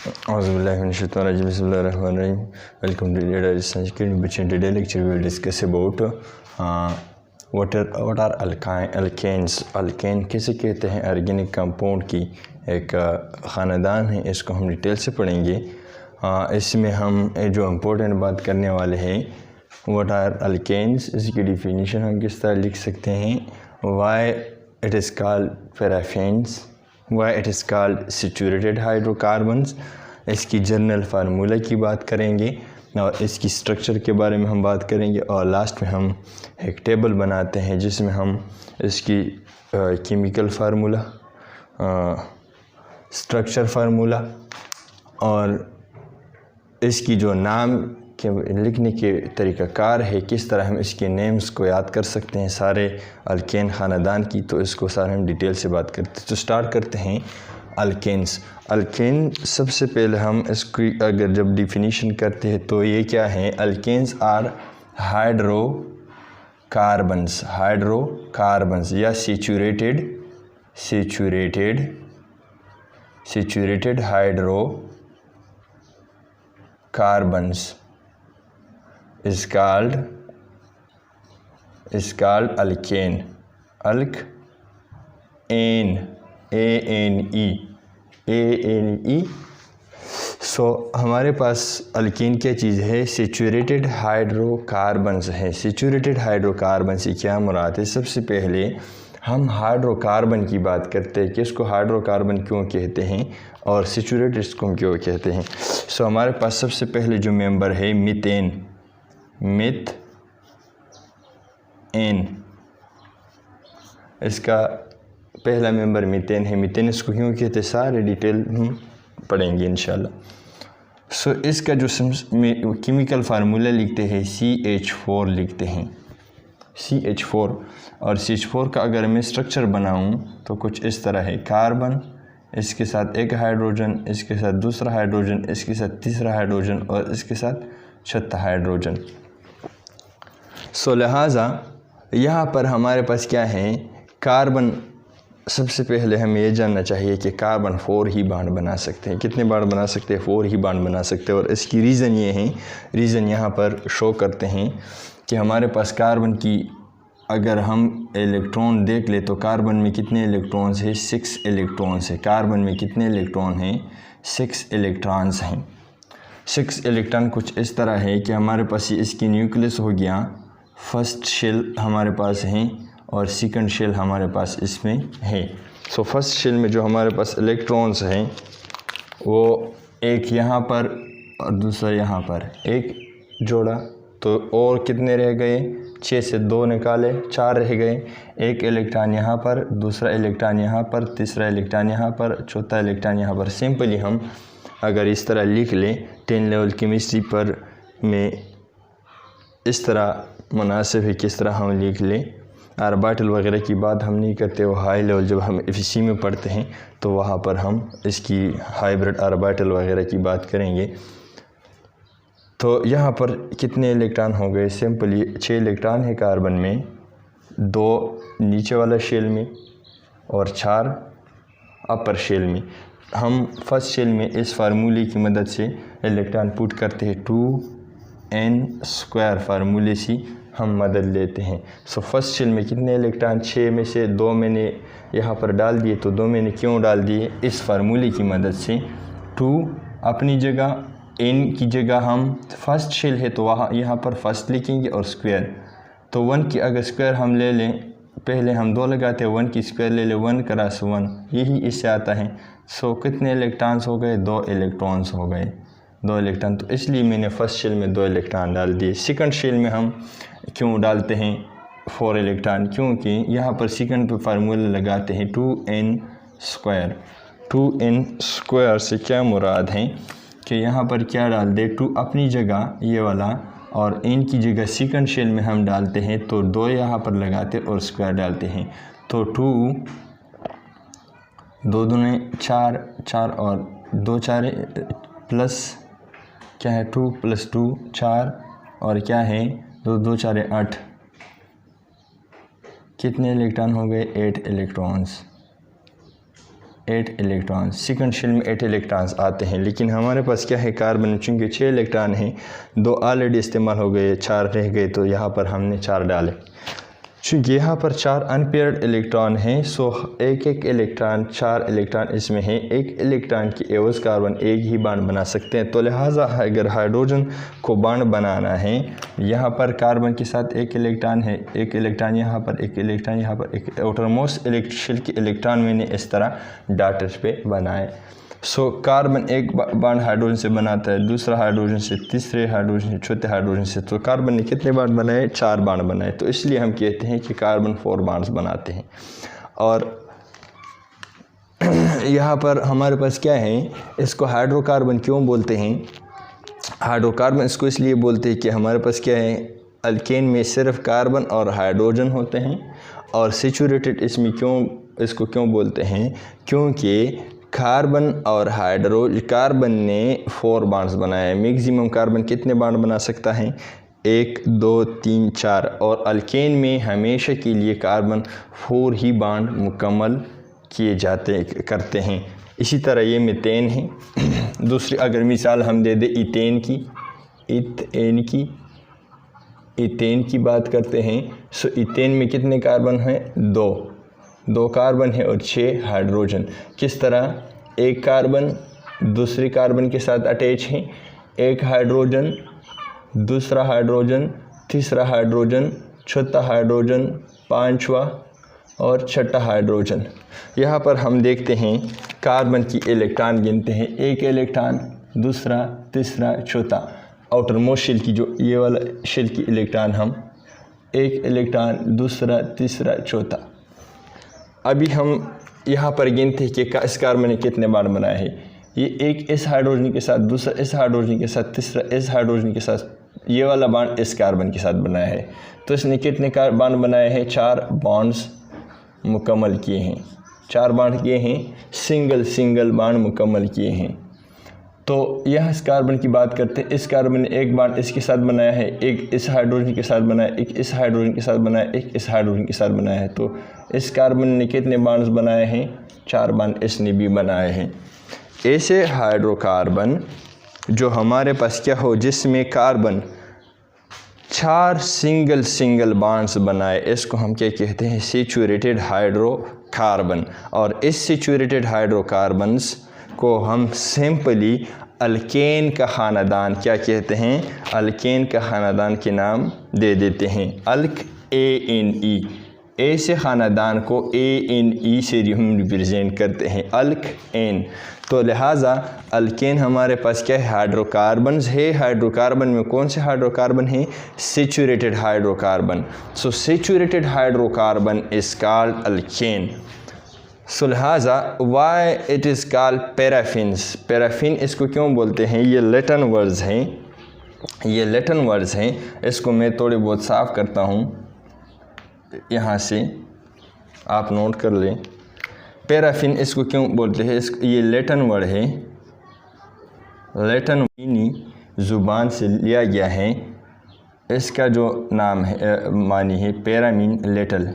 Bismillahirrahmanirrahim. Welcome to Data Research Kit, which in today's lecture we will discuss about what are alkanes. Alkane किसे कहते हैं? Organic compound की एक ख़ानदान है, इसको हम डिटेल से पढ़ेंगे। इसमें हम जो इम्पोर्टेंट बात करने वाले हैं व्हाट आर अल्केन्स, इसकी डिफिनीशन हम किस तरह लिख सकते हैं, Y it is called paraffins, Y it is called saturated hydrocarbons, इसकी जनरल फार्मूला की बात करेंगे और इसकी स्ट्रक्चर के बारे में हम बात करेंगे और लास्ट में हम एक टेबल बनाते हैं जिसमें हम इसकी केमिकल फार्मूला, स्ट्रक्चर फार्मूला और इसकी जो नाम के लिखने के तरीक़ाकार है, किस तरह हम इसके नेम्स को याद कर सकते हैं सारे अल्केन ख़ानदान की, तो इसको सारे हम डिटेल से बात करते हैं। तो स्टार्ट करते हैं अल्केन्स। अल्केन सबसे पहले हम इसकी अगर जब डिफिनीशन करते हैं तो ये क्या है? अल्केन्स आर हाइड्रोकार्बन्स या saturated hydrocarbons is called alkane. ANE. सो हमारे पास अल्कीन क्या चीज़ है? सैचुरेटेड हाइड्रोकार्बन्स है। सैचुरेटेड हाइड्रोकार्बन से क्या मुराद है? सबसे पहले हम हाइड्रोकार्बन की बात करते हैं कि इसको हाइड्रोकार्बन क्यों कहते हैं और सैचुरेटेड इसको क्यों कहते हैं। सो हमारे पास सबसे पहले जो मेंबर है मीथेन, इसका पहला मेंबर मीथेन है। मीथेन इसको क्यों कहते हैं सारे डिटेल हम पढ़ेंगे इंशाल्लाह। सो इसका जो केमिकल फार्मूला लिखते हैं CH4 लिखते हैं, CH4। और CH4 का अगर मैं स्ट्रक्चर बनाऊं तो कुछ इस तरह है, कार्बन, इसके साथ एक हाइड्रोजन, इसके साथ दूसरा हाइड्रोजन, इसके साथ तीसरा हाइड्रोजन और इसके साथ चौथा हाइड्रोजन। सो लिहाजा यहाँ पर हमारे पास क्या है? कार्बन, सबसे पहले हमें ये जानना चाहिए कि कार्बन 4 ही बॉन्ड बना सकते हैं। कितने बॉन्ड बना सकते हैं? 4 ही बॉन्ड बना सकते हैं। और इसकी रीज़न ये है, रीज़न यहाँ पर शो करते हैं कि हमारे पास कार्बन की अगर हम इलेक्ट्रॉन देख ले तो कार्बन में कितने इलेक्ट्रॉन्स हैं? 6 इलेक्ट्रॉन्स हैं। कार्बन में कितने इलेक्ट्रॉन हैं? 6 इलेक्ट्रॉन्स हैं। 6 इलेक्ट्रॉन कुछ इस तरह है कि हमारे पास इसकी न्यूक्लियस हो गया, फर्स्ट शेल हमारे पास है और सेकंड शेल हमारे पास इसमें है। सो फर्स्ट शेल में जो हमारे पास इलेक्ट्रॉन्स हैं वो एक यहाँ पर और दूसरा यहाँ पर, एक जोड़ा तो और कितने रह गए? 6 से 2 निकाले, 4 रह गए। एक इलेक्ट्रॉन यहाँ पर, दूसरा इलेक्ट्रॉन यहाँ पर, तीसरा इलेक्ट्रॉन यहाँ पर, चौथा इलेक्ट्रॉन यहाँ पर। सिंपली हम अगर इस तरह लिख लें 10 लेवल केमिस्ट्री पर में इस तरह मुनासिब है किस तरह हम लिख लें। ऑर्बिटल वगैरह की बात हम नहीं करते, वो हाई लेवल जब हम एफिसी में पढ़ते हैं तो वहाँ पर हम इसकी हाइब्रिड ऑर्बिटल वगैरह की बात करेंगे। तो यहाँ पर कितने इलेक्ट्रॉन हो गए? सिंपली 6 इलेक्ट्रॉन है कार्बन में, 2 नीचे वाला शेल में और 4 अपर शेल में। हम फर्स्ट शेल में इस फार्मूले की मदद से इलेक्ट्रॉन पुट करते हैं, 2n² फार्मूले से हम मदद लेते हैं। सो फर्स्ट शेल में कितने इलेक्ट्रॉन? 6 में से 2 मैंने यहाँ पर डाल दिए। तो 2 मैंने क्यों डाल दिए? इस फार्मूले की मदद से 2 अपनी जगह, n की जगह हम फर्स्ट शेल है तो वहाँ यहाँ पर फर्स्ट लिखेंगे और स्क्वायर। तो 1 की अगर स्क्वायर हम ले लें, पहले हम 2 लगाते हैं, 1 की स्क्वायर ले लें, 1 क्रॉस 1, यही इससे आता है। सो कितने इलेक्ट्रॉन्स हो गए? 2 इलेक्ट्रॉन्स हो गए, 2 इलेक्ट्रॉन। तो इसलिए मैंने फर्स्ट शेल में 2 इलेक्ट्रॉन डाल दिए। सेकंड शेल में हम क्यों डालते हैं 4 इलेक्ट्रॉन? क्योंकि यहाँ पर सेकंड पे फार्मूला लगाते हैं 2n²। 2n² से क्या मुराद है कि यहाँ पर क्या डाल दे? 2 अपनी जगह ये वाला और n की जगह सेकंड शेल में हम डालते हैं तो 2 यहाँ पर लगाते और स्क्वायर डालते हैं। तो 2 दूने 4, 4 और 2 4 प्लस क्या है? 2 + 2 4 और क्या है? 2 2 4 8। कितने इलेक्ट्रॉन हो गए? 8 इलेक्ट्रॉन्स। 8 इलेक्ट्रॉन, सेकंड शेल में 8 इलेक्ट्रॉन्स आते हैं। लेकिन हमारे पास क्या है, कार्बन चूँकि 6 इलेक्ट्रॉन हैं, 2 ऑलरेडी इस्तेमाल हो गए, 4 रह गए, तो यहाँ पर हमने 4 डाले। चूँकि यहाँ पर 4 अनपेयर्ड इलेक्ट्रॉन हैं, सो एक एक इलेक्ट्रॉन, 4 इलेक्ट्रॉन इसमें हैं, एक इलेक्ट्रॉन की एवज़ कार्बन एक ही बॉन्ड बना सकते हैं। तो लिहाजा अगर हाइड्रोजन को बॉन्ड बनाना है, यहाँ पर कार्बन के साथ एक इलेक्ट्रॉन है, एक इलेक्ट्रॉन यहाँ पर, एक इलेक्ट्रॉन यहाँ पर, एक आउटरमोस्ट शेल के इलेक्ट्रॉन मैंने इस तरह डॉट्स पे बनाए। सो कार्बन एक बॉन्ड हाइड्रोजन से बनाता है, दूसरा हाइड्रोजन से, तीसरे हाइड्रोजन से, चौथे हाइड्रोजन से। तो कार्बन ने कितने बॉन्ड बनाए, 4 बॉन्ड बनाए। तो इसलिए हम कहते हैं कि कार्बन 4 बॉन्ड्स बनाते हैं। और यहाँ पर हमारे पास क्या है, इसको हाइड्रोकार्बन क्यों बोलते हैं? हाइड्रोकार्बन इसको इसलिए बोलते हैं कि हमारे पास क्या है, अल्केन में सिर्फ कार्बन और हाइड्रोजन होते हैं। और सैचुरेटेड इसमें इसको क्यों बोलते हैं, क्योंकि कार्बन और कार्बन ने 4 बॉन्ड्स बनाए हैं। मैक्सिमम कार्बन कितने बॉन्ड बना सकता है, 1 2 3 4। और अल्केन में हमेशा के लिए कार्बन 4 ही बॉन्ड मुकम्मल किए करते हैं। इसी तरह ये मीथेन है। दूसरी अगर मिसाल हम दे दें इथेन की बात करते हैं। सो इथेन में कितने कार्बन हैं, 2 कार्बन है और 6 हाइड्रोजन। किस तरह, एक कार्बन दूसरी कार्बन के साथ अटैच है, एक हाइड्रोजन, दूसरा हाइड्रोजन, तीसरा हाइड्रोजन, चौथा हाइड्रोजन, पांचवा और छठा हाइड्रोजन। यहाँ पर हम देखते हैं कार्बन की इलेक्ट्रॉन गिनते हैं, एक इलेक्ट्रॉन, दूसरा, तीसरा, चौथा। आउटर मोस्ट शेल की जो ये वाला शेल की इलेक्ट्रॉन हम, एक इलेक्ट्रॉन, दूसरा, तीसरा, चौथा। अभी हम यहाँ पर गिनते हैं कि इस कार्बन ने कितने बॉन्ड बनाए हैं। ये एक इस हाइड्रोजन के साथ, दूसरा इस हाइड्रोजन के साथ, तीसरा इस हाइड्रोजन के साथ, ये वाला बॉन्ड इस कार्बन के साथ बनाया है। तो इसने कितने बॉन्ड बनाए हैं, 4 बॉन्ड्स मुकम्मल किए हैं, 4 बॉन्ड किए हैं, सिंगल बॉन्ड मुकम्मल किए हैं। तो यह इस कार्बन की बात करते हैं। इस कार्बन ने एक बॉन्ड इसके साथ बनाया है, एक इस हाइड्रोजन के साथ बनाया, एक इस हाइड्रोजन के साथ बनाया, एक इस हाइड्रोजन के साथ बनाया है। तो इस कार्बन ने कितने बॉन्ड्स बनाए हैं, 4 बॉन्ड इसने भी बनाए हैं। ऐसे हाइड्रोकार्बन जो हमारे पास क्या हो, जिसमें कार्बन 4 सिंगल बॉन्ड्स बनाए, इसको हम क्या कहते हैं, सैचुरेटेड हाइड्रोकार्बन। और इस सैचुरेटेड हाइड्रोकार्बन्स को हम सिंपली अल्केन का ख़ानदान क्या कहते हैं, अल्केन का ख़ानदान के नाम दे देते हैं, ANE। ऐसे ख़ानदान को ANE से हम रिप्रेजेंट करते हैं, अल्केन। तो लिहाजा अल्केन हमारे पास क्या है, हाइड्रोकार्बन्स है। हाइड्रोकार्बन में कौन से हाइड्रोकार्बन है, saturated hydrocarbon. So saturated hydrocarbon is called alkane. So लिहाजा why it is called paraffins. Paraffin इसको क्यों बोलते हैं, ये लैटिन वर्ड्स हैं, इसको मैं थोड़े बहुत साफ़ करता हूँ, यहाँ से आप नोट कर लें। पैराफिन इसको क्यों बोलते हैं, ये लैटिन वर्ड है, लैटिन ज़ुबान से लिया गया है। इसका जो नाम है, मानी है पैरामीन लिटल,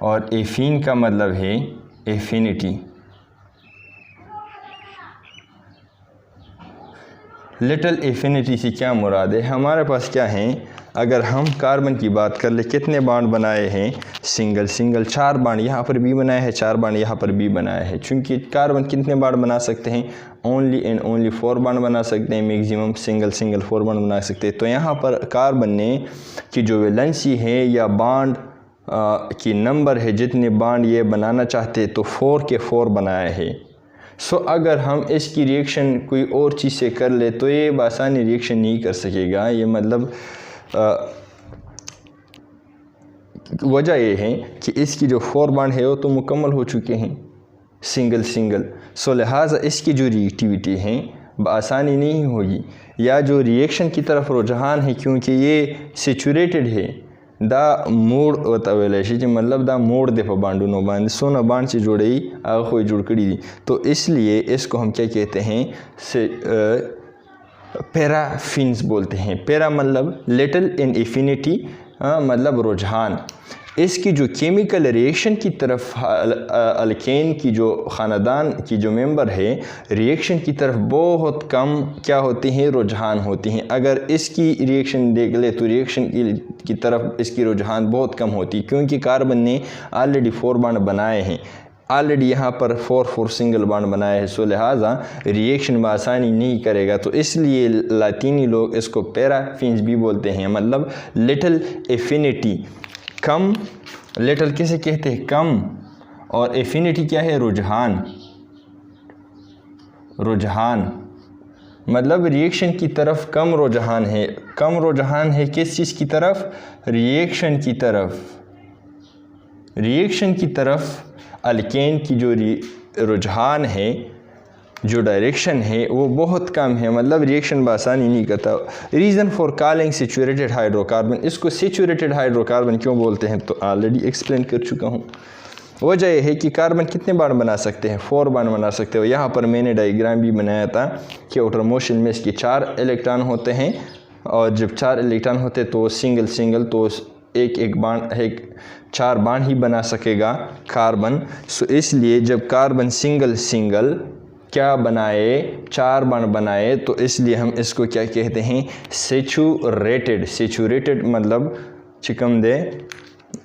और एफिन का मतलब है एफिनिटी। लिटल एफिनिटी से क्या मुराद है, हमारे पास क्या है, अगर हम कार्बन की बात कर ले, कितने बॉन्ड बनाए हैं, सिंगल 4 बॉन्ड यहाँ पर भी बनाए हैं, 4 बॉन्ड यहाँ पर भी बनाए हैं। चूँकि कार्बन कितने बॉन्ड बना सकते हैं, ओनली एंड ओनली 4 बॉन्ड बना सकते हैं, मैक्सिमम सिंगल 4 बॉन्ड बना सकते हैं। तो यहाँ पर कार्बन ने की जो वैलेंसी है या बॉन्ड की नंबर है, जितने बॉन्ड ये बनाना चाहते हैं, तो 4 के 4 बनाए हैं। सो अगर हम इसकी रिएक्शन कोई और चीज़ से कर ले तो ये आसानी रिएक्शन नहीं कर सकेगा। ये मतलब वजह ये है कि इसकी जो 4 बॉन्ड है वो तो मुकम्मल हो चुके हैं सिंगल। सो लिहाजा इसकी जो रिएक्टिविटी है आसानी नहीं होगी, या जो रिएक्शन की तरफ रुझान है, क्योंकि ये सैचुरेटेड है, दा मूड वतवेलेशी मतलब दा मूड दे बांडू नो बांध सोना बांड से जोड़े ही आग कोई जुड़ कड़ी दी। तो इसलिए इसको हम क्या कहते हैं, पैराफिन्स बोलते हैं। पैरा मतलब लिटिल इन एफिनिटी, मतलब रुझान। इसकी जो केमिकल रिएक्शन की तरफ अल्केन की जो ख़ानदान की जो मेंबर है रिएक्शन की तरफ बहुत कम क्या होती हैं, रुझान होती हैं। अगर इसकी रिएक्शन देख ले तो रिएक्शन की तरफ इसकी रुझान बहुत कम होती है, क्योंकि कार्बन ने ऑलरेडी 4 बॉन्ड बनाए हैं, ऑलरेडी यहाँ पर 4 सिंगल बॉन्ड बनाए हैं। सो लिहाजा रिएक्शन बआसानी नहीं करेगा। तो इसलिए लातीनी लोग इसको पैराफिन्स भी बोलते हैं, मतलब लिटिल एफिनिटी, कम। लिटिल किसे कहते हैं, कम, और एफिनिटी क्या है, रुझान। रुझान मतलब रिएक्शन की तरफ कम रुझान है। कम रुझान है किस चीज़ की तरफ, रिएक्शन की तरफ। रिएक्शन की तरफ अल्केन की जो रुझान है, जो डायरेक्शन है वो बहुत कम है, मतलब रिएक्शन बआसानी नहीं करता। Reason for calling saturated hydrocarbon, इसको सैचुरेटेड हाइड्रोकार्बन क्यों बोलते हैं तो ऑलरेडी एक्सप्लेन कर चुका हूँ। वजह यह है कि कार्बन कितने बॉन्ड बना सकते हैं, 4 बॉन्ड बना सकते हो। यहाँ पर मैंने डायग्राम भी बनाया था कि आउटर मोशन में इसके 4 इलेक्ट्रॉन होते हैं, और जब 4 इलेक्ट्रॉन होते तो सिंगल सिंगल तो एक बॉन्ड, एक 4 बॉन्ड ही बना सकेगा कार्बन। सो इसलिए जब कार्बन सिंगल सिंगल क्या बनाए, 4 बॉन्ड बनाए, तो इसलिए हम इसको क्या कहते हैं, सैचुरेटेड। सैचुरेटेड मतलब चिकम दे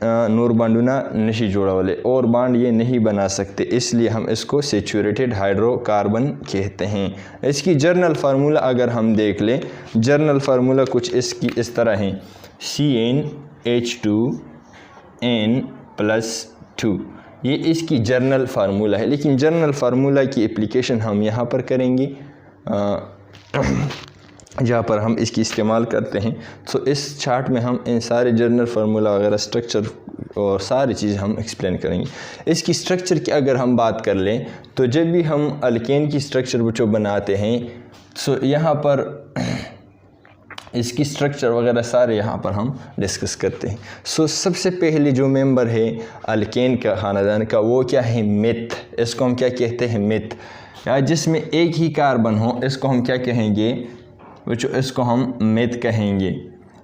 नूर बांडूना नशी जोड़ा वाले, और बांड ये नहीं बना सकते, इसलिए हम इसको सैचुरेटेड हाइड्रोकार्बन कहते हैं। इसकी जर्नल फार्मूला अगर हम देख लें, जर्नल फार्मूला कुछ इसकी इस तरह है, CnH2n+2, ये इसकी जर्नल फार्मूला है। लेकिन जर्नल फार्मूला की एप्लीकेशन हम यहाँ पर करेंगे जहाँ पर हम इसकी इस्तेमाल करते हैं। तो इस चार्ट में हम इन सारे जर्नल फार्मूला वगैरह स्ट्रक्चर और सारी चीज़ हम एक्सप्लेन करेंगे। इसकी स्ट्रक्चर की अगर हम बात कर लें तो जब भी हम अल्केन की स्ट्रक्चर जो बनाते हैं, तो यहाँ पर इसकी स्ट्रक्चर वगैरह सारे यहाँ पर हम डिस्कस करते हैं। सो सबसे पहले जो मेंबर है अल्केन का खानदान का वो क्या है, मिथ। इसको हम क्या कहते हैं, मिथ, या जिसमें एक ही कार्बन हो इसको हम क्या कहेंगे बच्चों, इसको हम मिथ कहेंगे।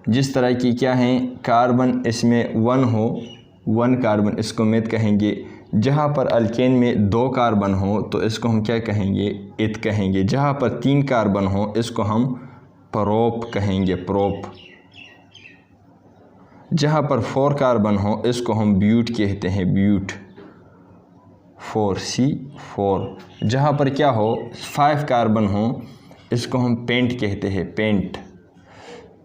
जिस तरह की क्या है कार्बन इसमें 1 हो, 1 कार्बन, इसको मिथ कहेंगे। जहाँ पर अल्केन में 2 कार्बन हो तो इसको हम क्या कहेंगे, इथ कहेंगे। जहाँ पर 3 कार्बन हो इसको हम प्रोप कहेंगे, प्रोप। जहाँ पर 4 कार्बन हो इसको हम ब्यूट कहते हैं, ब्यूट, 4C4। जहाँ पर क्या हो 5 कार्बन हो इसको हम पेंट कहते हैं, पेंट,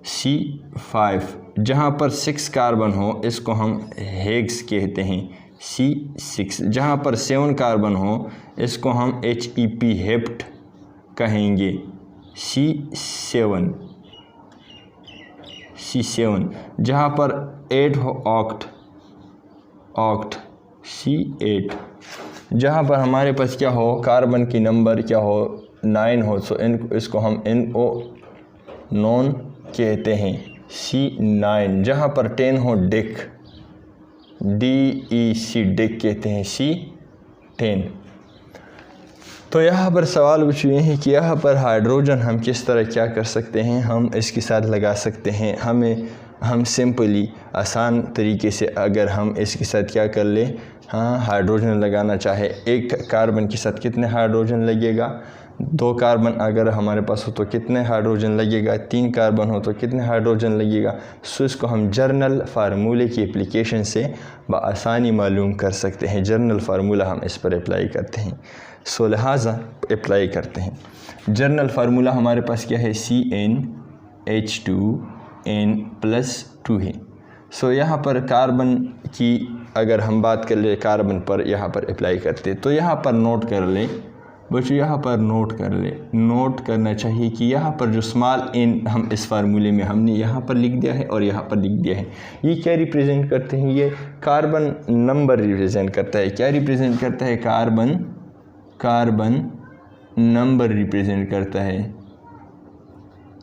C5। जहाँ पर 6 कार्बन हो इसको हम हेक्स कहते हैं, C6। जहाँ पर 7 कार्बन हो इसको हम HEP, हेप्ट कहेंगे, C7। जहाँ पर 8 हो ऑक्ट, ऑक्ट, C8। जहाँ पर हमारे पास क्या हो कार्बन की नंबर क्या हो 9 हो, तो इसको हम NO, नॉन कहते हैं, C9। जहाँ पर 10 हो डिक, DEC, डिक कहते हैं, C10। तो यहाँ पर सवाल पूछ ये है कि यहाँ पर हाइड्रोजन हम किस तरह क्या कर सकते हैं, हम इसके साथ लगा सकते हैं। हम सिंपली आसान तरीके से अगर हम इसके साथ क्या कर ले, हाँ हाइड्रोजन लगाना चाहे, एक कार्बन के साथ कितने हाइड्रोजन लगेगा, 2 कार्बन अगर हमारे पास हो तो कितने हाइड्रोजन लगेगा, 3 कार्बन हो तो कितने हाइड्रोजन लगेगा। सो इसको हम जर्नल फार्मूले की एप्लीकेशन से बआसानी मालूम कर सकते हैं। जर्नल फार्मूला हम इस पर अप्लाई करते हैं, सो लिहाजा अप्लाई करते हैं। जर्नल फार्मूला हमारे पास क्या है, CnH2n+2 है। सो यहाँ पर कार्बन की अगर हम बात कर ले, कार्बन पर यहाँ पर अप्लाई करते हैं, तो यहाँ पर नोट कर ले बच्चों, यहाँ पर नोट कर ले, नोट करना चाहिए कि यहाँ पर जो स्मॉल n हम इस फार्मूले में हमने यहाँ पर लिख दिया है और यहाँ पर लिख दिया है, ये क्या रिप्रेजेंट करते हैं, ये कार्बन नंबर रिप्रेजेंट करता है। क्या रिप्रेजेंट करता है, कार्बन नंबर रिप्रेजेंट करता है,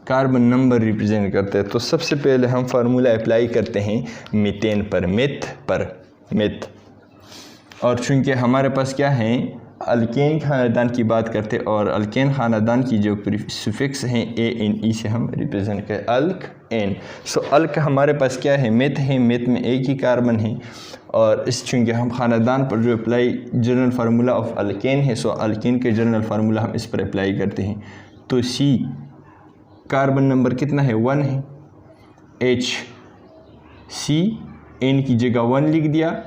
कार्बन नंबर रिप्रेजेंट करता है। तो सबसे पहले हम फार्मूला अप्लाई करते हैं मीथेन पर, मिथ। और चूँकि हमारे पास क्या है अल्केन ख़ानदान की बात करते और अल्केन ख़ानदान की जो सुफिक्स हैं ANE से हम रिप्रेजेंट करें अल्क एन। सो अल्क हमारे पास क्या है, मेथ है, मेथ में एक ही कार्बन है और इस चूँकि हम ख़ानदान पर जो apply general formula of alkane है, सो अल्केन के जनरल फार्मूला हम इस पर अप्लाई करते हैं। तो C कार्बन नंबर कितना है 1 है, H C N की जगह 1 लिख दिया,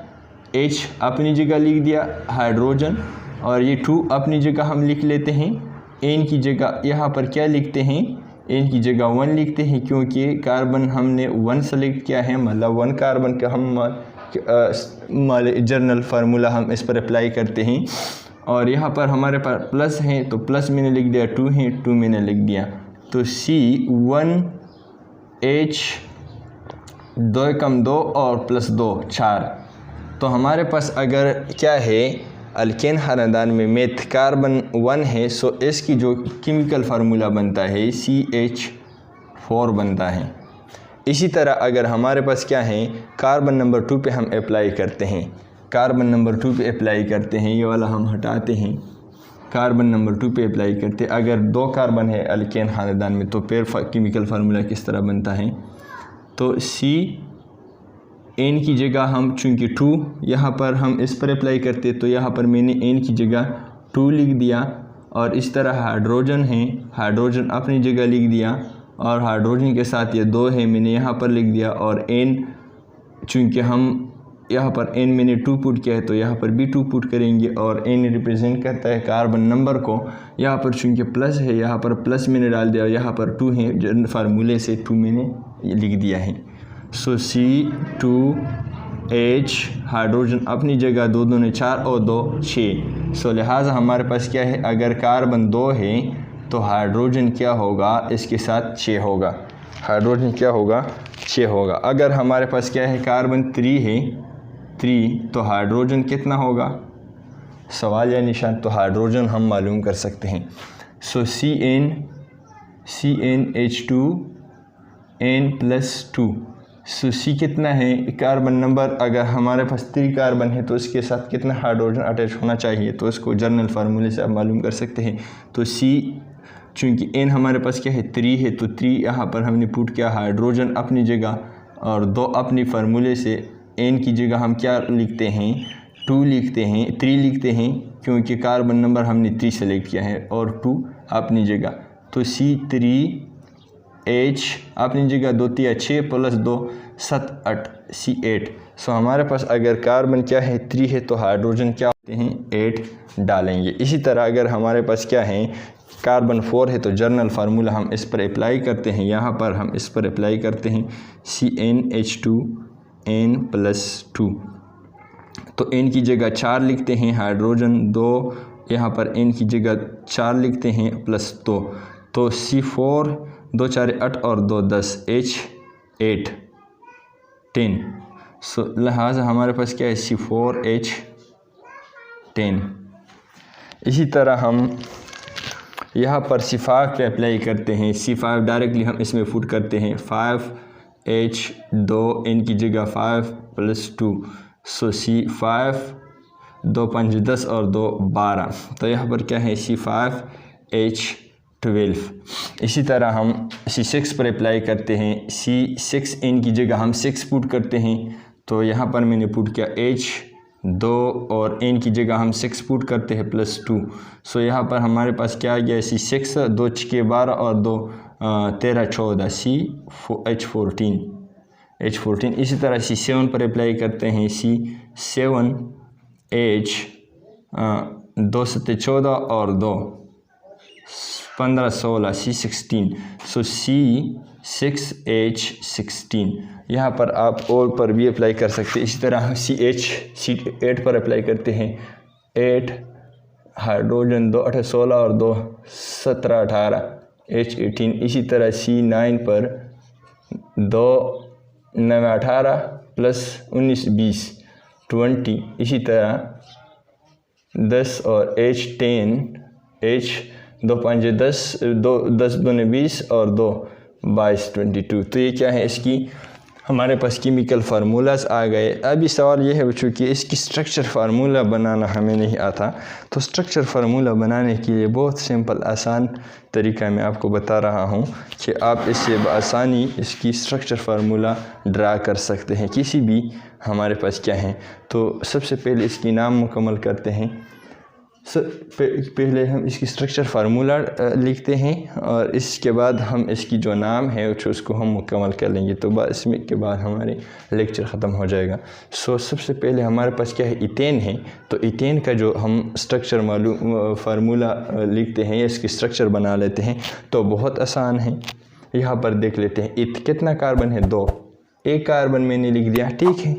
H अपनी जगह लिख दिया हाइड्रोजन, और ये 2 अपनी जगह हम लिख लेते हैं। N की जगह यहाँ पर क्या लिखते हैं, N की जगह 1 लिखते हैं क्योंकि कार्बन हमने 1 सेलेक्ट किया है, मतलब 1 कार्बन का हम जनरल फार्मूला हम इस पर अप्लाई करते हैं। और यहाँ पर हमारे पास प्लस है तो प्लस मैंने लिख दिया, 2 है 2 मैंने लिख दिया। तो C 1 H 2 कम 2 और प्लस 2 4। तो हमारे पास अगर क्या है अल्केन ख़ानदान में मेथ कार्बन 1 है, सो इसकी जो केमिकल फार्मूला बनता है CH4 बनता है। इसी तरह अगर हमारे पास क्या है कार्बन नंबर 2 पे हम अप्लाई करते हैं, कार्बन नंबर 2 पे अप्लाई करते हैं, ये वाला हम हटाते हैं, कार्बन नंबर 2 पे अप्लाई करते हैं। अगर 2 कार्बन है अल्केन ख़ानदान में तो फिर केमिकल फार्मूला किस तरह बनता है, तो C N की जगह हम चूँकि 2 यहाँ पर हम इस पर अप्लाई करते तो यहाँ पर मैंने N की जगह 2 लिख दिया, और इस तरह हाइड्रोजन है, हाइड्रोजन अपनी जगह लिख दिया, और हाइड्रोजन के साथ ये 2 है मैंने यहाँ पर लिख दिया, और N चूँकि हम यहाँ पर N मैंने 2 पुट किया है तो यहाँ पर भी 2 पुट करेंगे, और N रिप्रेजेंट करता है कार्बन नंबर को। यहाँ पर चूँकि प्लस है यहाँ पर प्लस मैंने डाल दिया, यहाँ पर 2 है जो फार्मूले से 2 मैंने लिख दिया है। सो C2H हाइड्रोजन अपनी जगह 2 दूने 4 और 2 6। सो लिहाजा हमारे पास क्या है, अगर कार्बन 2 है तो हाइड्रोजन क्या होगा, इसके साथ 6 होगा, हाइड्रोजन क्या होगा 6 होगा। अगर हमारे पास क्या है कार्बन 3 है 3, तो हाइड्रोजन कितना होगा, सवाल या निशान, तो हाइड्रोजन हम मालूम कर सकते हैं। सो CnH2n+2। सो C कितना है कार्बन नंबर, अगर हमारे पास 3 कार्बन है तो इसके साथ कितना हाइड्रोजन अटैच होना चाहिए, तो इसको जनरल फार्मूले से आप मालूम कर सकते हैं। तो C चूँकि N हमारे पास क्या है 3 है, तो 3 यहाँ पर हमने पुट किया, हाइड्रोजन अपनी जगह और 2 अपनी फार्मूले से। N की जगह हम क्या लिखते हैं 2 लिखते हैं, 3 लिखते हैं क्योंकि कार्बन नंबर हमने 3 सेलेक्ट किया है, और 2 अपनी जगह। तो C3H अपनी जगह 2 3 6 प्लस 2 7 8 C8। सो हमारे पास अगर कार्बन क्या है 3 है तो हाइड्रोजन क्या होते हैं 8 डालेंगे। इसी तरह अगर हमारे पास क्या है कार्बन 4 है तो जनरल फार्मूला हम इस पर अप्लाई करते हैं, यहाँ पर हम इस पर अप्लाई करते हैं CnH2n+2। तो N की जगह 4 लिखते हैं, हाइड्रोजन 2 यहाँ पर N की जगह 4 लिखते हैं प्लस 2। तो C4 2 4 8 और 2 10 H8 10। सो लिहाजा हमारे पास क्या है C4H10। इसी तरह हम यहाँ पर C5 पे अप्लाई करते हैं, C5 डायरेक्टली हम इसमें पुट करते हैं 5H2 N की जगह 5 + 2। सो C5 2 5 10 और 2 12। तो यहाँ पर क्या है C5H12। इसी तरह हम C6 पर अप्लाई करते हैं, C6 N की जगह हम 6 पुट करते हैं, तो यहाँ पर मैंने पुट किया H2 और N की जगह हम 6 पुट करते हैं +2। सो यहाँ पर हमारे पास क्या आ गया C6 2 6 12 और 2 13 14 H14। इसी तरह C7 पर अप्लाई करते हैं, C7H 2 7 14 और 2 15 16 C16। सो C6H16। यहाँ पर आप और पर भी अप्लाई कर सकते हैं। इसी तरह C8 पर अप्लाई करते हैं, 8 हाइड्रोजन 2 8 16 और 2 17 18 H18। इसी तरह C9 पर 2 9 18 + 19 20 20। इसी तरह 10 और H10 H 2 5 10 2 10 2 20 और 2 22 22। तो ये क्या है इसकी हमारे पास केमिकल फार्मूलाज आ गए। अभी सवाल ये है बच्चों कि इसकी स्ट्रक्चर फार्मूला बनाना हमें नहीं आता, तो स्ट्रक्चर फार्मूला बनाने के लिए बहुत सिंपल आसान तरीका मैं आपको बता रहा हूँ कि आप इससे बआसानी इसकी स्ट्रक्चर फार्मूला ड्रा कर सकते हैं किसी भी हमारे पास क्या है। तो सबसे पहले इसकी नाम मुकम्मल करते हैं। पहले हम इसकी स्ट्रक्चर फार्मूला लिखते हैं और इसके बाद हम इसकी जो नाम है उसको हम मुकम्मल कर लेंगे, तो बस इसमें के बाद हमारे लेक्चर ख़त्म हो जाएगा। सबसे पहले हमारे पास क्या है, इथेन है। तो इथेन का जो हम स्ट्रक्चर फार्मूला लिखते हैं या इसकी स्ट्रक्चर बना लेते हैं तो बहुत आसान है। यहाँ पर देख लेते हैं कितना कार्बन है, 2। एक कार्बन मैंने लिख दिया, ठीक है।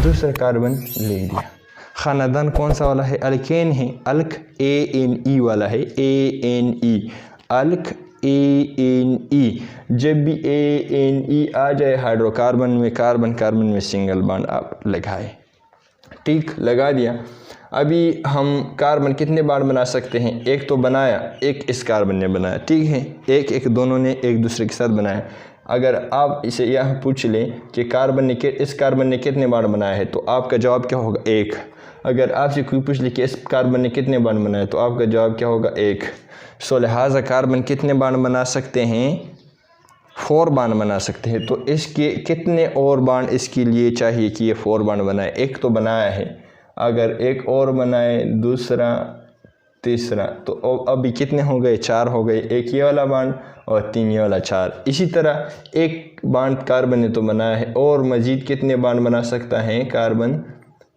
दूसरा कार्बन लिख दिया। ख़ानदान कौन सा वाला है, अल्केन है। अल्क ANE वाला है, ANE, अल्क ANE। जब भी ANE आ जाए हाइड्रोकार्बन में, कार्बन में सिंगल बॉन्ड आप लगाए, ठीक, लगा दिया। अभी हम कार्बन कितने बॉन्ड बना सकते हैं, एक तो बनाया, एक इस कार्बन ने बनाया, ठीक है। एक दोनों ने एक दूसरे के साथ बनाया। अगर आप इसे यह पूछ लें कि इस कार्बन ने कितने बॉन्ड बनाए हैं तो आपका जवाब क्या होगा, 1। अगर आपसे कोई पूछ ले कि इस कार्बन ने कितने बॉन्ड बनाए तो आपका जवाब क्या होगा, 1। लिहाजा कार्बन कितने बॉन्ड बना सकते हैं, 4 बॉन्ड बना सकते हैं। तो इसके कितने और बॉन्ड इसके लिए चाहिए कि ये 4 बॉन्ड बनाए, एक तो बनाया है, अगर एक और बनाए, दूसरा, तीसरा, तो अभी कितने हो गए, 4 हो गए। एक ये वाला बॉन्ड और 3 ये वाला, 4। इसी तरह एक बॉन्ड कार्बन ने तो बनाया है और मज़ीद कितने बॉन्ड बना सकता है कार्बन,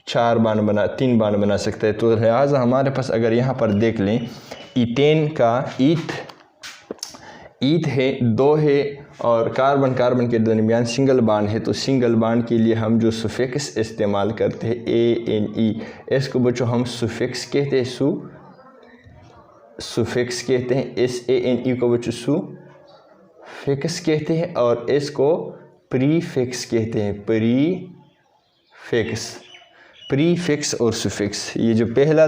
3 बॉन्ड बना सकता है। तो लिहाजा हमारे पास अगर यहाँ पर देख लें, इथेन का ईथ है, 2 है और कार्बन के दरमियान सिंगल बॉन्ड है। तो सिंगल बॉन्ड के लिए हम जो सुफिक्स इस्तेमाल करते हैं ANE, इसको बच्चों हम सुफिक्स कहते हैं, सुफिक्स कहते हैं। इस ANE को बच्चों सुफिक्स कहते हैं और इसको प्रीफिक्स कहते हैं, प्रीफिक्स और सुफिक्स। ये जो पहला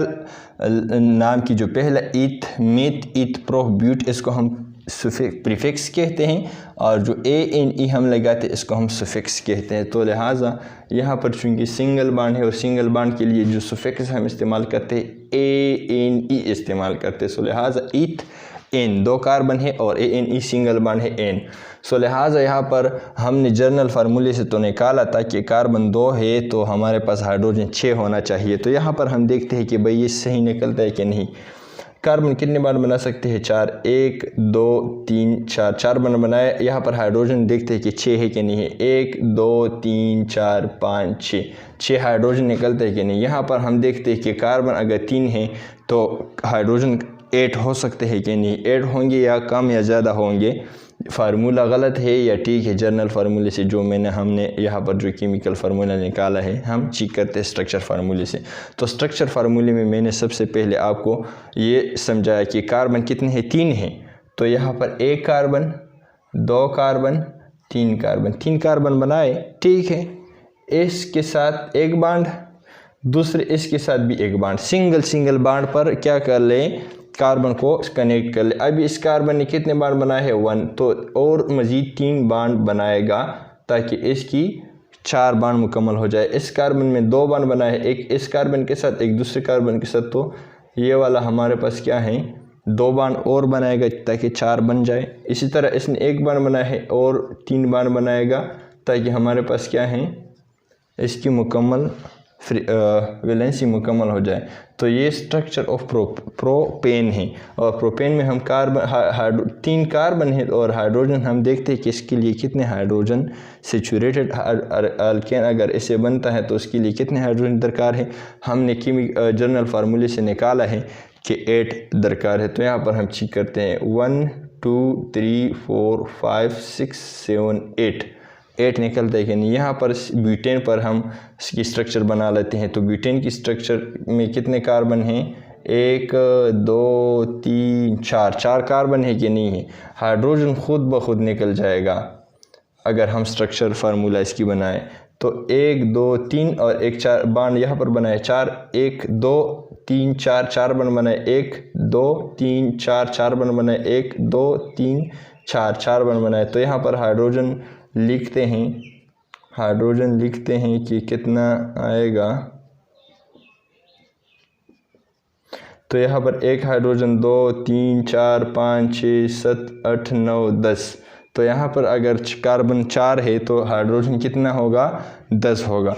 नाम की जो पहला ईथ, मेथ, ईथ, प्रोफ, ब्यूट, इसको हम प्रीफिक्स कहते हैं और जो ANE हम लगाते हैं इसको हम सुफिक्स कहते हैं। तो लिहाजा यहाँ पर चूँकि सिंगल बॉन्ड है और सिंगल बॉन्ड के लिए जो सुफिक्स हम इस्तेमाल करते हैं ANE इस्तेमाल करते हैं। लिहाजा ईथ N, 2 कार्बन है और ANE सिंगल बॉन्ड है N। लिहाजा यहाँ पर हमने जर्नल फार्मूले से तो निकाला था कि कार्बन 2 है तो हमारे पास हाइड्रोजन 6 होना चाहिए। तो यहाँ पर हम देखते हैं कि भाई ये सही निकलता है कि नहीं। कार्बन कितने बॉन्ड बना सकते हैं, 4, 1, 2, 3, 4 बॉन्ड बनाए। यहाँ पर हाइड्रोजन देखते हैं कि 6 है कि नहीं है, 1, 2, 3, 4, 5, 6 हाइड्रोजन निकलते हैं कि नहीं। यहाँ पर हम देखते हैं कि कार्बन अगर 3 है तो हाइड्रोजन 8 हो सकते हैं कि नहीं, 8 होंगे या कम या ज़्यादा होंगे। फार्मूला गलत है या ठीक है, जर्नल फार्मूले से जो हमने यहाँ पर जो केमिकल फार्मूला निकाला है हम चेक करते हैं स्ट्रक्चर फार्मूले से। तो स्ट्रक्चर फार्मूले में मैंने सबसे पहले आपको ये समझाया कि कार्बन कितने हैं, 3 हैं। तो यहाँ पर 1 कार्बन, 2 कार्बन, 3 कार्बन बनाए, ठीक है। इसके साथ एक बॉन्ड, दूसरे इसके साथ भी एक बॉन्ड, सिंगल बॉन्ड पर क्या कर लें, कार्बन को कनेक्ट कर ले। अभी इस कार्बन ने कितने बॉन्ड बनाए हैं, 1, तो और मज़ीद 3 बॉन्ड बनाएगा ताकि इसकी 4 बॉन्ड मुकम्मल हो जाए। इस कार्बन में 2 बॉन्ड बनाए हैं, एक इस कार्बन के साथ, एक दूसरे कार्बन के साथ। तो ये वाला हमारे पास क्या है, 2 बॉन्ड और बनाएगा ताकि 4 बन जाए। इसी तरह इसने 1 बॉन्ड बनाया है और 3 बॉन्ड बनाएगा ताकि हमारे पास क्या है, इसकी मुकम्मल वैलेंसी मुकम्मल हो जाए। तो ये स्ट्रक्चर ऑफ प्रोपेन है और प्रोपेन में हम 3 कार्बन है और हाइड्रोजन हम देखते हैं कि इसके लिए कितने हाइड्रोजन, सैचुरेटेड अल्केन अगर इसे बनता है तो उसके लिए कितने हाइड्रोजन दरकार है। हमने जर्नल फार्मूले से निकाला है कि 8 दरकार है। तो यहाँ पर हम चेक करते हैं, 1, 2, 3, 4, 5, 6, 7, 8 निकलता है कि नहीं। यहाँ पर ब्यूटेन पर हम इसकी स्ट्रक्चर बना लेते हैं। तो ब्यूटेन की स्ट्रक्चर में कितने कार्बन हैं, 1, 2, 3, 4 कार्बन है कि नहीं है। हाइड्रोजन खुद ब खुद निकल जाएगा अगर हम स्ट्रक्चर फार्मूला इसकी बनाएं। तो 1, 2, 3 और 1 4 बॉन्ड यहाँ पर बनाए, 4, 1, 2, 3, 4 बॉन्ड बनाए, 1, 2, 3, 4 बॉन्ड बनाए, 1, 2, 3, 4 बॉन्ड बनाए। तो यहाँ पर हाइड्रोजन लिखते हैं हाइड्रोजन लिखते हैं कि कितना आएगा, तो यहाँ पर एक हाइड्रोजन 2 3 4 5 6 7 8 9 10। तो यहाँ पर अगर कार्बन 4 है तो हाइड्रोजन कितना होगा, 10 होगा।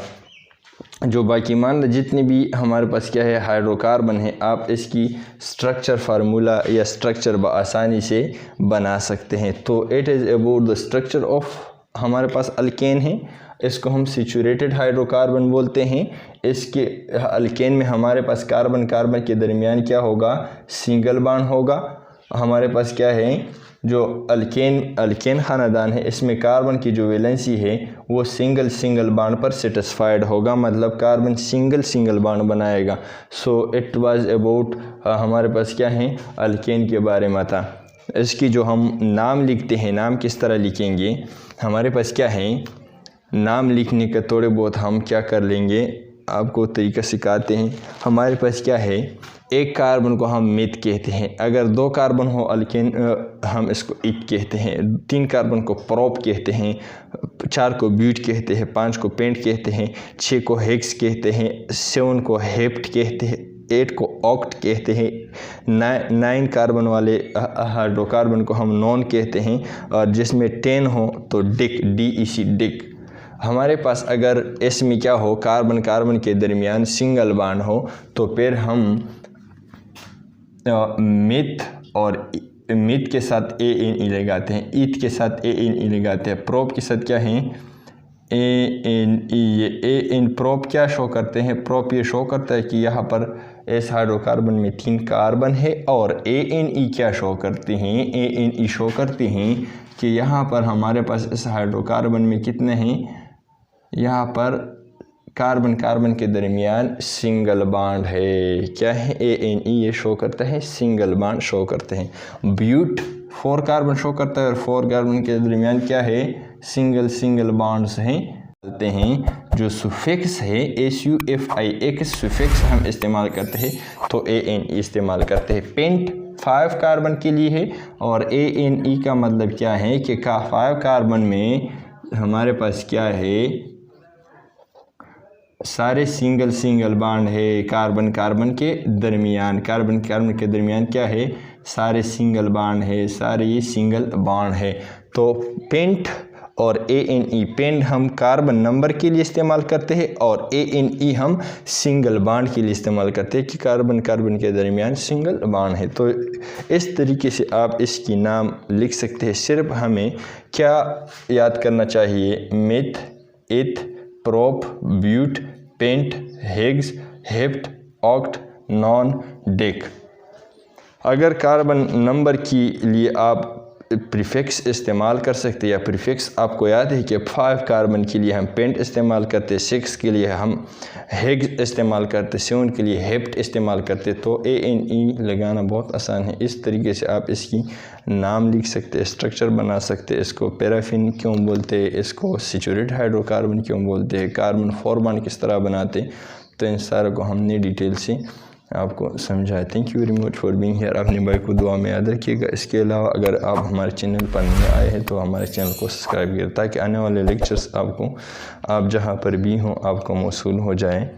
जो बाकी मान लो जितनी भी हमारे पास क्या है हाइड्रोकार्बन है, आप इसकी स्ट्रक्चर फार्मूला या स्ट्रक्चर बआसानी से बना सकते हैं। तो it is about the structure of, हमारे पास अल्केन है, इसको हम सैचुरेटेड हाइड्रोकार्बन बोलते हैं। इसके अल्केन में हमारे पास कार्बन कार्बन के दरमियान क्या होगा, सिंगल बॉन्ड होगा। हमारे पास क्या है, जो अल्केन खानदान है, इसमें कार्बन की जो वैलेंसी है वो सिंगल बॉन्ड पर सेटिस्फाइड होगा, मतलब कार्बन सिंगल बॉन्ड बनाएगा। सो इट वाज अबाउट, हमारे पास क्या है अल्केन के बारे में था। इसकी जो हम नाम लिखते हैं, नाम किस तरह लिखेंगे, हमारे पास क्या है नाम लिखने का थोड़े बहुत हम क्या कर लेंगे, आपको तरीका सिखाते हैं। हमारे पास क्या है, एक कार्बन को हम मिथ कहते हैं, अगर 2 कार्बन हो अल्केन हम इसको इथ कहते हैं, 3 कार्बन को प्रोप कहते हैं, 4 को ब्यूट कहते हैं, 5 को पेंट कहते हैं, 6 को हेक्स कहते हैं, 7 को हेप्ट कहते हैं, 8 को ऑक्ट कहते हैं, 9 कार्बन वाले हाइड्रोकार्बन को हम नॉन कहते हैं, और जिसमें 10 हो तो डिक, DEC डिक। हमारे पास अगर इसमें क्या हो, कार्बन कार्बन के दरमियान सिंगल बॉन्ड हो तो फिर हम मिथ और मिथ के साथ ANE लगाते हैं, ईथ के साथ ANE लगाते हैं, प्रोप के साथ क्या है ANE। ये AN प्रोप क्या शो करते हैं, प्रोप ये शो करता है कि यहाँ पर इस हाइड्रोकार्बन में 3 कार्बन है, और ANE क्या शो करती हैं, ANE शो करती हैं कि यहाँ पर हमारे पास इस हाइड्रोकार्बन में कितने हैं, यहाँ पर कार्बन कार्बन के दरमियान सिंगल बॉन्ड है, क्या है ANE ये शो करता है, सिंगल बॉन्ड शो करते हैं। ब्यूट 4 कार्बन शो करता है, और 4 कार्बन के दरमियान क्या है, सिंगल बॉन्ड्स हैं। जो सुफिक्स है SUFIX सुफिक्स हम इस्तेमाल करते हैं, तो ANE इस्तेमाल करते हैं। पेंट 5 कार्बन के लिए है, और ANE का मतलब क्या है कि 5 कार्बन में हमारे पास क्या है, सारे सिंगल बॉन्ड है, कार्बन कार्बन के दरमियान क्या है, सारे सिंगल बॉन्ड है, सारे ये सिंगल बॉन्ड है। तो पेंट और ANE, पेंट हम कार्बन नंबर के लिए इस्तेमाल करते हैं, और ANE हम सिंगल बॉन्ड के लिए इस्तेमाल करते हैं कि कार्बन कार्बन के दरमियान सिंगल बॉन्ड है। तो इस तरीके से आप इसकी नाम लिख सकते हैं। सिर्फ हमें क्या याद करना चाहिए, meth, eth, prop, but, pent, hex, hept, oct, non, dec. अगर कार्बन नंबर के लिए आप प्रीफिक्स इस्तेमाल कर सकते हैं, या प्रीफिक्स आपको याद है कि 5 कार्बन के लिए हम पेंट इस्तेमाल करते, 6 के लिए हम हेग्स इस्तेमाल करते, 7 के लिए हेप्ट इस्तेमाल करते, तो ANE लगाना बहुत आसान है। इस तरीके से आप इसकी नाम लिख सकते हैं, स्ट्रक्चर बना सकते हैं। इसको पैराफिन क्यों बोलते हैं, इसको सैचुरेटेड हाइड्रोकार्बन क्यों बोलते हैं, कार्बन 4 बॉन्ड किस तरह बनाते, तो इन सारों को हमने डिटेल से आपको समझाया। Thank you very much for being here. अपने भाई को दुआ में याद रखिएगा। इसके अलावा अगर आप हमारे चैनल पर नए आए हैं तो हमारे चैनल को सब्सक्राइब करें, ताकि आने वाले लेक्चर्स आपको, आप जहां पर भी हों, आपको मौसूल हो जाए।